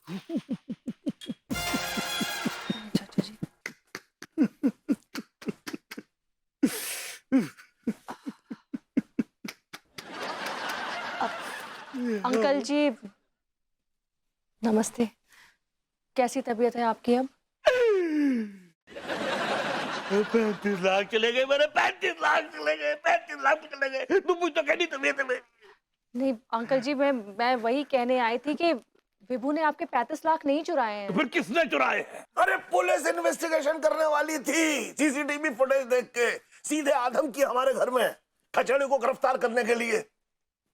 चाचा जी। अंकल जी नमस्ते। कैसी तबीयत है आपकी अब? 35 लाख चले गए मेरे, 35 लाख चले गए, 35 लाख चले गए। तुम मुझ तो कहनी तबीयत है। नहीं अंकल जी, मैं वही कहने आई थी कि विभू ने आपके 35 लाख नहीं चुराए हैं। तो फिर किसने चुराए हैं? अरे पुलिस इन्वेस्टिगेशन करने वाली थी, सीसीटीवी फुटेज देख के सीधे आदम की हमारे घर में खचेड़े को गिरफ्तार करने के लिए।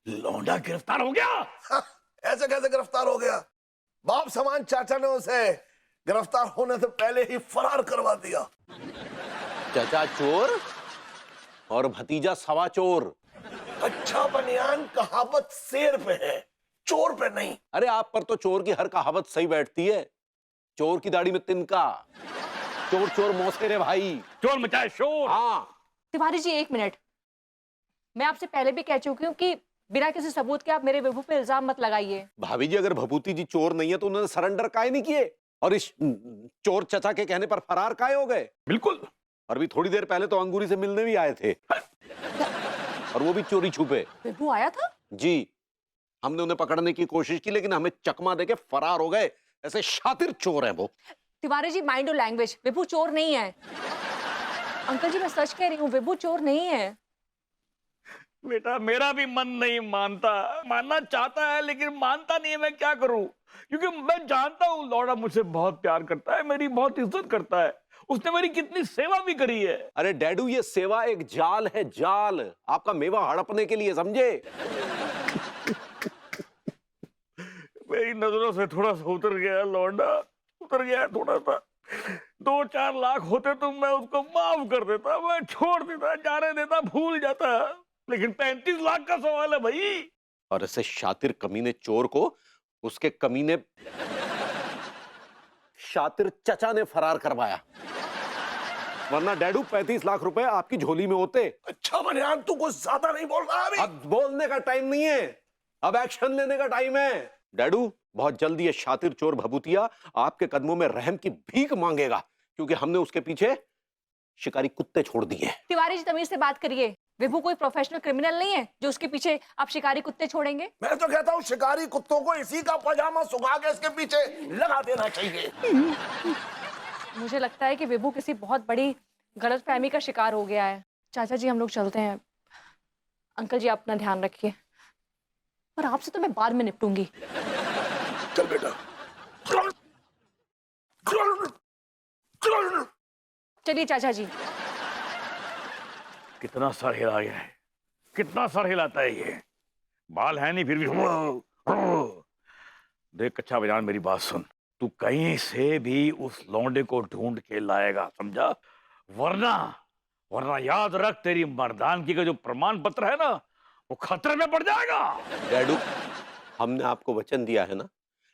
लौंडा गिरफ्तार हो गया? हाँ, ऐसे कैसे गिरफ्तार हो गया? बाप समान चाचा ने उसे गिरफ्तार होने से पहले ही फरार करवा दिया। चाचा चोर और भतीजा सवा चोर। अच्छा बनियान कहावत शेर पे है, चोर पे नहीं। अरे आप पर तो चोर की हर कहावत सही बैठती है। चोर की दाढ़ी में तिनका, चोर चोर मौसेरे भाई, चोर मचाए शोर। हाँ। तिवारी जी 1 मिनट, मैं आपसे पहले भी कह चुकी हूँ कि बिना किसी सबूत के आप मेरे विभू पे इल्जाम मत लगाइए। भाभी जी अगर भभूति जी चोर नहीं है तो उन्होंने सरेंडर काहे नहीं किए और इस चोर चचा के कहने पर फरार काहे हो गए? बिल्कुल। और भी थोड़ी देर पहले तो अंगूरी से मिलने भी आए थे और वो भी चोरी छुपे। विभू आया था? जी, हमने उन्हें पकड़ने की कोशिश की लेकिन हमें चकमा देके फरार हो गए। ऐसे शातिर चोर है वो। Tiwari ji mind your language, विभू चोर नहीं है। अंकल जी मैं सच कह रही हूँ, विभू चोर नहीं है। बेटा मेरा भी मन नहीं मानता, मानना चाहता है लेकिन मानता नहीं है। मैं क्या करूं? क्योंकि मैं जानता हूं लौड़ा मुझसे बहुत प्यार करता है, मेरी बहुत इज्जत करता है। उसने मेरी कितनी सेवा भी करी है। अरे डैडू ये सेवा एक जाल है, जाल आपका मेवा हड़पने के लिए, समझे? मेरी नजरों से थोड़ा सा उतर गया लौंडा, उतर गया थोड़ा सा। 2-4 लाख होते तो मैं उसको माफ कर देता, मैं छोड़ देता, जाने देता, भूल जाता। लेकिन 35 लाख का सवाल है भाई। और ऐसे शातिर कमीने चोर को उसके कमीने शातिर चचा ने फरार करवाया, वरना डैडू 35 लाख रुपए आपकी झोली में होते। अच्छा बनियान तू कुछ ज्यादा नहीं बोल रहा अभी? अब बोलने का टाइम नहीं है, अब एक्शन लेने का टाइम है। डैडू बहुत जल्दी ये शातिर चोर भभूतिया आपके कदमों में रहम की भीख मांगेगा क्योंकि हमने उसके पीछे शिकारी कुत्ते छोड़ दिए। तिवारी जी तमीज से बात करिए, विभू कोई प्रोफेशनल क्रिमिनल नहीं है जो उसके पीछे आप शिकारी कुत्ते छोड़ेंगे। मैं तो कहता हूँ शिकारी कुत्तों को इसी का पजामा सुखा के इसके पीछे लगा देना चाहिए। मुझे लगता है कि विभू किसी बहुत बड़ी गलतफहमी का शिकार हो गया है। चाचा जी हम लोग चलते हैं। अंकल जी आप अपना ध्यान रखिए, और आपसे तो मैं बाद में निपटूंगी। चल बेटा। चलिए चाचा जी। कितना सर हिला गया है, कितना सर हिलाता है ये। बाल है नहीं फिर भी। देख कच्चा बजान मेरी बात सुन, तू कहीं से भी उस लौंडे को ढूंढ के लाएगा, समझा? वरना वरना याद रख तेरी मर्दानगी का जो प्रमाण पत्र है ना वो खतरे में पड़ जाएगा। डैडू हमने आपको वचन दिया है ना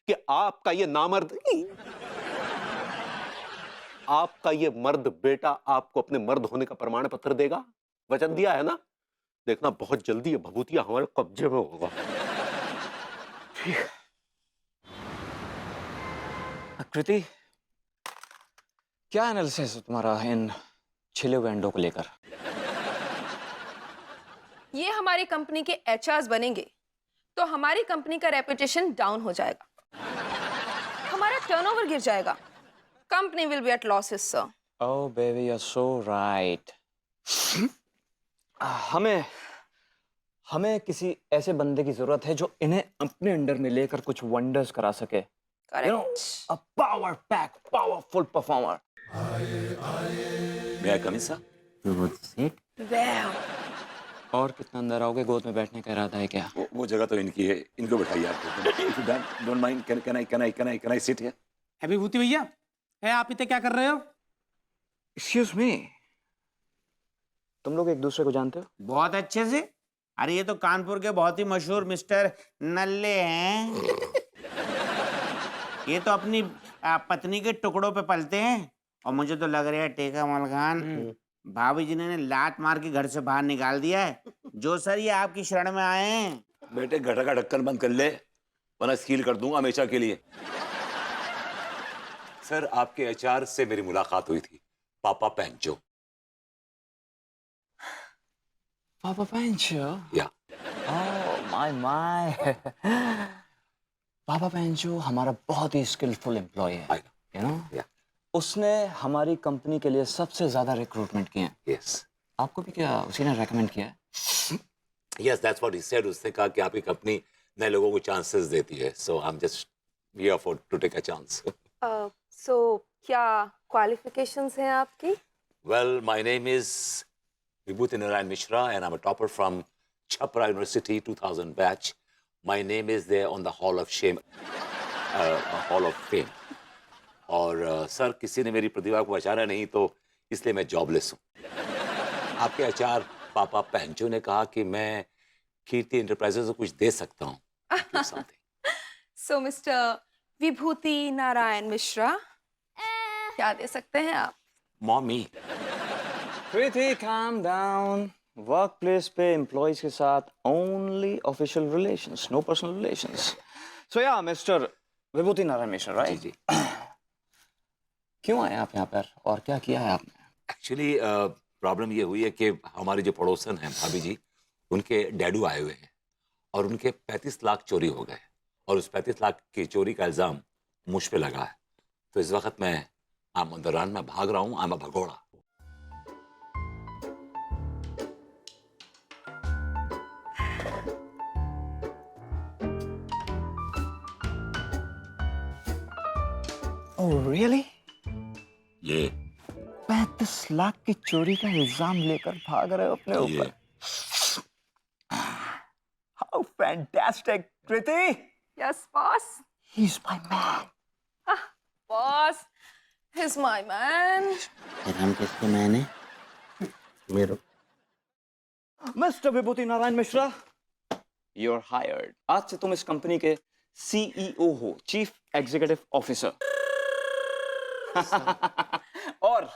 कि आपका ये नामर्द आपका ये मर्द बेटा आपको अपने मर्द होने का प्रमाण पत्र देगा। वचन दिया है ना, देखना बहुत जल्दी ये भभूतिया हमारे कब्जे में होगा। ठीक। कृति, क्या एनालिसिस है तुम्हारा इन छिले हुए अंडों को लेकर? ये हमारी कंपनी के एचआरस बनेंगे तो हमारी कंपनी का रेपुटेशन डाउन हो जाएगा, हमारा टर्नओवर गिर जाएगा, company will be at losses sir. Oh baby you are so right. हमें किसी ऐसे बंदे की जरूरत है जो इन्हें अपने अंडर में लेकर कुछ वंडर्स करा सके। Correct. a power pack, powerful performer. May I come in, sir? वाह, और कितना अंदर आओगे? गोद में बैठने का इरादा है क्या? वो जगह तो इनकी है, इनको बैठाइए आप। Don't mind, can I sit here? है विभूति भैया, है आप इतने क्या कर रहे हो? Excuse me. तुम लोग एक दूसरे को जानते हो? बहुत अच्छे से। अरे ये तो कानपुर के बहुत ही मशहूर मिस्टर नल्ले हैं। ये तो अपनी पत्नी के टुकड़ों पे पलते हैं और मुझे तो लग रहा है टेका मलखान भाभी जी ने लात मार के घर से बाहर निकाल दिया है। जो सर ये आपकी शरण में आए हैं। बेटे घटा का ढक्कन बंद कर ले वरना स्कील कर दूंगा हमेशा के लिए। सर आपके एचआर से मेरी मुलाकात हुई थी, पापा पेंचो। पापा पेंचो? या ओह माय पापा पेंचो हमारा बहुत ही स्किलफुल एम्प्लॉय है, यू नो। या उसने हमारी कंपनी के लिए सबसे ज्यादा रिक्रूटमेंट किए हैं। यस आपको भी क्या उसी ने रेकमेंड किया है? Yes, that's what he said. उसने कहा कि आपकी कंपनी नए लोगों को चांसेस देती है, so I am just here for to take a chance. So क्या क्वालिफिकेशंस हैं आपकी? Well, my name is Vibhuti Narayan Mishra and I'm a topper from Chhapra University 2000 batch. My name is there on the Hall of Shame, Hall of Fame. और sir किसी ने मेरी प्रतिभा को पहचाना नहीं, तो इसलिए मैं जॉबलेस हूँ। आपके आचार्य पापा पेंचो ने कहा कि मैं कीर्ति एंटरप्राइजेस को कुछ दे सकता हूँ। सो मिस्टर विभूति नारायण मिश्रा, क्या दे सकते हैं आप? Mommy, Kriti calm down. Workplace पे एम्प्लॉयज के साथ only official relations, no personal relations. So yeah mister Vibhuti Narayan Mishra, ji right? जी। क्यों आए आप यहाँ पर और क्या किया है आपने? एक्चुअली प्रॉब्लम ये हुई है कि हमारे जो पड़ोसन हैं भाभी जी, उनके डैडू आए हुए हैं और उनके 35 लाख चोरी हो गए, और उस 35 लाख की चोरी का इल्ज़ाम मुझ पे लगा है। तो इस वक्त मैं आम ऑन द रन, मैं भाग रहा हूँ, आम भगोड़ा। Oh really? ये 35 लाख की चोरी का इल्जाम लेकर भाग रहे हो अपने ऊपर? How fantastic Kriti! Yes boss. He is my man. Boss, he is my man. हम किसके मैंने? मेरे mister Vibhuti Narayan Mishra, you are hired. आज से तुम इस कंपनी के सीईओ हो, चीफ एग्जीक्यूटिव ऑफिसर। और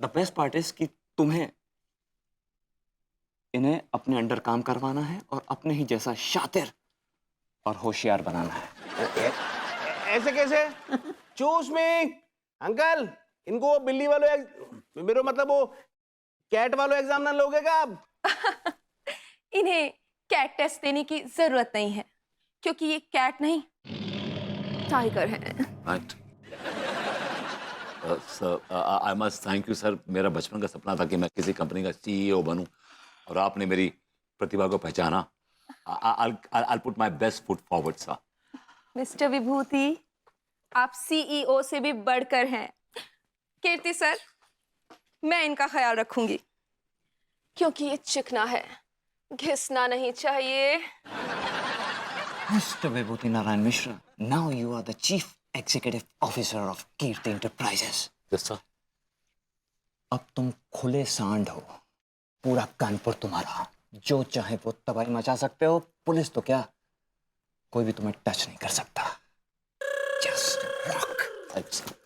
द बेस्ट पार्ट इज कि तुम्हें इन्हें अपने अंडर काम करवाना है और अपने ही जैसा शातिर और होशियार बनाना है। ऐसे कैसे? चूस में अंकल, इनको वो बिल्ली वाले मेरे मतलब वो कैट वालों एग्जाम ना लोगे क्या आप? इन्हें कैट टेस्ट देने की जरूरत नहीं है, क्योंकि ये कैट नहीं टाइगर है। Right sir, I must thank you sir. मेरा बचपन का सपना था कि मैं किसी कंपनी का सीईओ बनूं, और आपने मेरी प्रतिभा को पहचाना। I'll put my best foot forward, sir. Mister Vibhuti, आप सीईओ से भी बढ़कर हैं। कीर्ति सर, मैं इनका ख्याल रखूंगी, क्योंकि ये चिकना है, घिसना नहीं चाहिए। Mister Vibhuti Narayan Mishra, now you are the chief executive officer of Kirti enterprises. Yes, sir. अब तुम खुले सांड हो, पूरा कानपुर तुम्हारा, जो चाहे वो तबाही मचा सकते हो। पुलिस तो क्या, कोई भी तुम्हें टच नहीं कर सकता। Just rock. Thanks, sir.